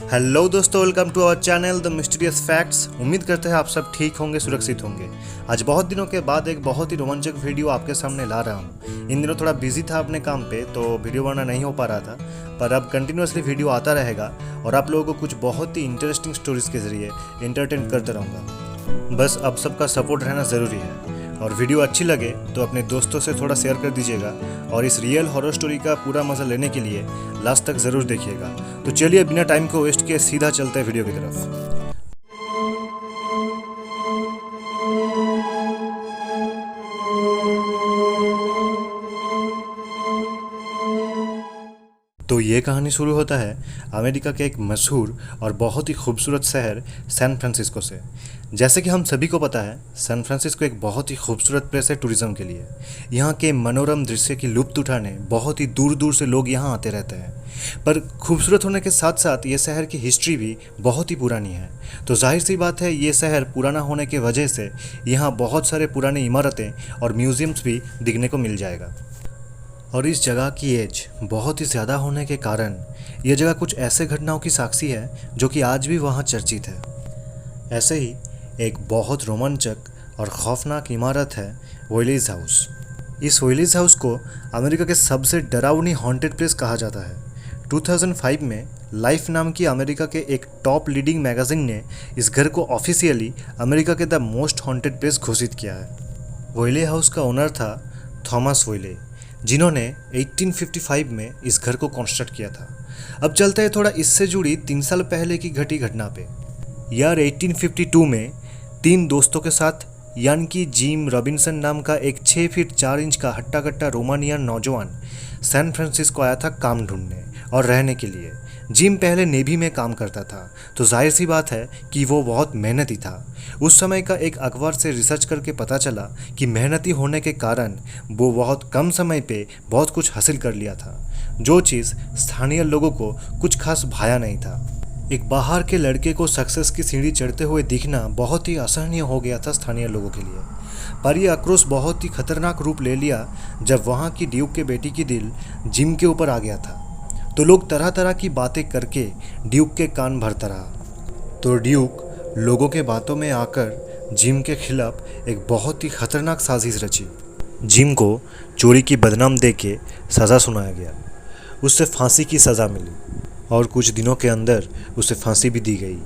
Hello दोस्तों, welcome to our channel the mysterious facts. उम्मीद करते हैं आप सब ठीक होंगे, सुरक्षित होंगे। आज बहुत दिनों के बाद एक बहुत ही रोमांचक वीडियो आपके सामने ला रहा हूँ। इन दिनों थोड़ा बिजी था अपने काम पे, तो वीडियो बनाना नहीं हो पा रहा था, पर अब कंटिन्यूसली वीडियो आता रहेगा और आप लोगों को कुछ बहुत ही इंटरेस्टिंग स्टोरीज के जरिए एंटरटेन करते रहूँगा। बस अब सबका सपोर्ट रहना ज़रूरी है, और वीडियो अच्छी लगे तो अपने दोस्तों से थोड़ा शेयर कर दीजिएगा, और इस रियल हॉरर स्टोरी का पूरा मज़ा लेने के लिए लास्ट तक ज़रूर देखिएगा। तो चलिए बिना टाइम को वेस्ट किए सीधा चलते हैं वीडियो की तरफ। तो ये कहानी शुरू होता है अमेरिका के एक मशहूर और बहुत ही खूबसूरत शहर सैन फ्रांसिस्को से। जैसे कि हम सभी को पता है, सैन फ्रांसिस्को एक बहुत ही खूबसूरत प्लेस है टूरिज़्म के लिए। यहाँ के मनोरम दृश्य की लुत्फ़ उठाने बहुत ही दूर दूर से लोग यहाँ आते रहते हैं। पर खूबसूरत होने के साथ साथ ये शहर की हिस्ट्री भी बहुत ही पुरानी है। तो जाहिर सी बात है, ये शहर पुराना होने की वजह से यहाँ बहुत सारे पुरानी इमारतें और म्यूज़ियम्स भी दिखने को मिल जाएगा। और इस जगह की एज बहुत ही ज़्यादा होने के कारण यह जगह कुछ ऐसे घटनाओं की साक्षी है जो कि आज भी वहाँ चर्चित है। ऐसे ही एक बहुत रोमांचक और खौफनाक इमारत है वोइलीज़ हाउस। इस वोइलीज़ हाउस को अमेरिका के सबसे डरावनी हॉन्टेड प्लेस कहा जाता है। 2005 में लाइफ नाम की अमेरिका के एक टॉप लीडिंग मैगजीन ने इस घर को ऑफिशियली अमेरिका के द मोस्ट हॉन्टेड प्लेस घोषित किया है। वोइले हाउस का ओनर था थॉमस वोइले, जिन्होंने 1855 में इस घर को कंस्ट्रक्ट किया था। अब चलते हैं थोड़ा इससे जुड़ी 3 साल पहले की घटी घटना पे। यार 1852 में 3 दोस्तों के साथ यानी कि जिम रॉबिन्सन नाम का एक 6 फीट 4 इंच का हट्टा कट्टा रोमानियन नौजवान सैन फ्रांसिस्को आया था काम ढूंढने और रहने के लिए। जिम पहले नेवी में काम करता था, तो जाहिर सी बात है कि वो बहुत मेहनती था। उस समय का एक अखबार से रिसर्च करके पता चला कि मेहनती होने के कारण वो बहुत कम समय पे बहुत कुछ हासिल कर लिया था, जो चीज़ स्थानीय लोगों को कुछ खास भाया नहीं था। एक बाहर के लड़के को सक्सेस की सीढ़ी चढ़ते हुए दिखना बहुत ही असहनीय हो गया था स्थानीय लोगों के लिए। पर यह आक्रोश बहुत ही खतरनाक रूप ले लिया जब वहाँ की ड्यूक के बेटी की दिल जिम के ऊपर आ गया था। तो लोग तरह तरह की बातें करके ड्यूक के कान भरता रहा। तो ड्यूक लोगों के बातों में आकर जिम के खिलाफ एक बहुत ही खतरनाक साजिश रची। जिम को चोरी की बदनाम दे के सज़ा सुनाया गया। उससे फांसी की सज़ा मिली और कुछ दिनों के अंदर उसे फांसी भी दी गई।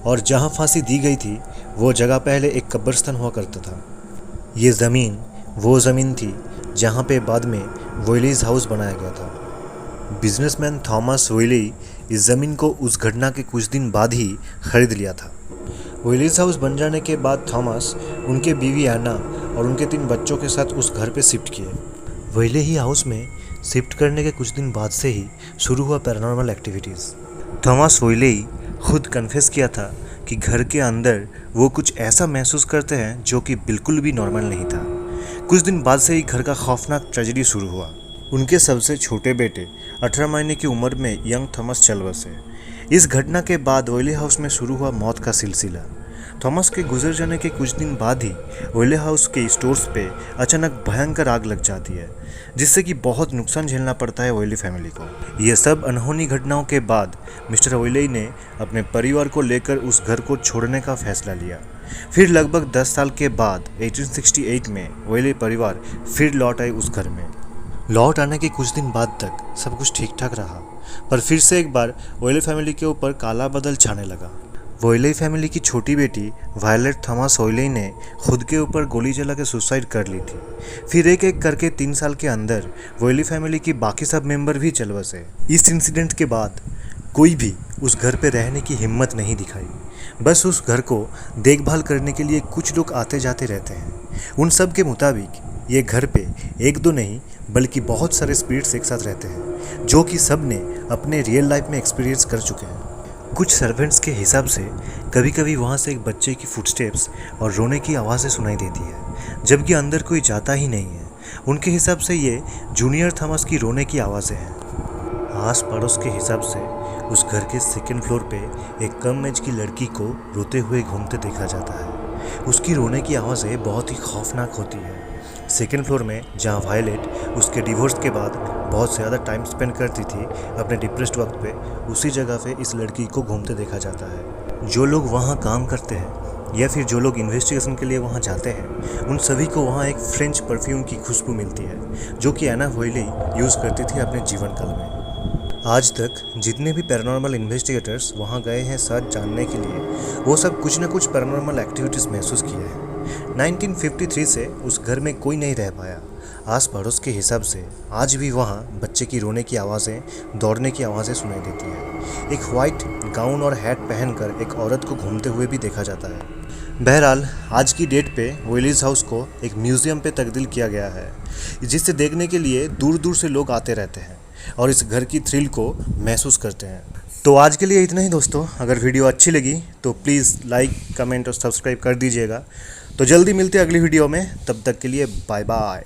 और जहाँ फांसी दी गई थी वो जगह पहले एक कब्रिस्तान हुआ करता था। ये ज़मीन वो ज़मीन थी जहाँ पे बाद में वोइलीज़ हाउस बनाया गया था। बिजनेसमैन थॉमस वोइली इस ज़मीन को उस घटना के कुछ दिन बाद ही खरीद लिया था। वोइलीज़ हाउस बन जाने के बाद थॉमस उनके बीवी एना और उनके 3 बच्चों के साथ उस घर पे शिफ्ट किए। वोइली ही हाउस में शिफ्ट करने के कुछ दिन बाद से ही शुरू हुआ पैरानॉर्मल एक्टिविटीज़। थॉमस वोइली खुद कन्फेस किया था कि घर के अंदर वो कुछ ऐसा महसूस करते हैं जो कि बिल्कुल भी नॉर्मल नहीं था। कुछ दिन बाद से ही घर का खौफनाक ट्रेजेडी शुरू हुआ। उनके सबसे छोटे बेटे 18 महीने की उम्र में यंग थॉमस चल बसे। इस घटना के बाद वोइली हाउस में शुरू हुआ मौत का सिलसिला। थॉमस के गुजर जाने के कुछ दिन बाद ही वोइले हाउस के स्टोर्स पे अचानक भयंकर आग लग जाती है, जिससे कि बहुत नुकसान झेलना पड़ता है वोइले फैमिली को। यह सब अनहोनी घटनाओं के बाद मिस्टर वोइले ने अपने परिवार को लेकर उस घर को छोड़ने का फैसला लिया। फिर लगभग 10 साल के बाद 1868 में वोइले परिवार फिर लौट आए उस घर में। लौट आने के कुछ दिन बाद तक सब कुछ ठीक ठाक रहा, पर फिर से एक बार वोइले फैमिली के ऊपर काला बादल छाने लगा। वोइले फैमिली की छोटी बेटी वायलेट थॉमस वोइले ने खुद के ऊपर गोली चला के सुसाइड कर ली थी। फिर एक एक करके 3 साल के अंदर वोइले फैमिली की बाकी सब मेंबर भी चल बसे। इस इंसिडेंट के बाद कोई भी उस घर पे रहने की हिम्मत नहीं दिखाई। बस उस घर को देखभाल करने के लिए कुछ लोग आते जाते रहते हैं। उन सब के मुताबिक ये घर पे 1-2 नहीं बल्कि बहुत सारे स्पिरिट्स एक साथ रहते हैं, जो कि सब ने अपने रियल लाइफ में एक्सपीरियंस कर चुके हैं। कुछ सर्वेंट्स के हिसाब से कभी कभी वहाँ से एक बच्चे की फुटस्टेप्स और रोने की आवाज़ें सुनाई देती है, जबकि अंदर कोई जाता ही नहीं है। उनके हिसाब से ये जूनियर थॉमस की रोने की आवाज़ें हैं। आस पड़ोस के हिसाब से उस घर के 2nd फ्लोर पे एक कम एज की लड़की को रोते हुए घूमते देखा जाता है। उसकी रोने की आवाज़ें बहुत ही खौफनाक होती है। सेकेंड फ्लोर में जहाँ वायलेट उसके डिवोर्स के बाद बहुत ज़्यादा टाइम स्पेंड करती थी अपने डिप्रेस्ड वक्त पे, उसी जगह पे इस लड़की को घूमते देखा जाता है। जो लोग वहाँ काम करते हैं या फिर जो लोग इन्वेस्टिगेशन के लिए वहाँ जाते हैं, उन सभी को वहाँ एक फ्रेंच परफ्यूम की खुशबू मिलती है जो कि एना व्हाइली यूज़ करती थी अपने जीवन काल में। आज तक जितने भी पैरानॉर्मल इन्वेस्टिगेटर्स वहाँ गए हैं सच जानने के लिए, वो सब कुछ न कुछ पैरानॉर्मल एक्टिविटीज़ महसूस किए हैं। 1953 से उस घर में कोई नहीं रह पाया। आस पड़ोस के हिसाब से आज भी वहाँ बच्चे की रोने की आवाज़ें, दौड़ने की आवाज़ें सुनाई देती है। एक वाइट गाउन और हैट पहनकर एक औरत को घूमते हुए भी देखा जाता है। बहरहाल आज की डेट पे व्हाइलीज़ हाउस को एक म्यूज़ियम पे तब्दील किया गया है, जिसे देखने के लिए दूर दूर से लोग आते रहते हैं और इस घर की थ्रिल को महसूस करते हैं। तो आज के लिए इतना ही दोस्तों। अगर वीडियो अच्छी लगी तो प्लीज़ लाइक, कमेंट और सब्सक्राइब कर दीजिएगा। तो जल्दी मिलते हैं अगली वीडियो में, तब तक के लिए बाय बाय।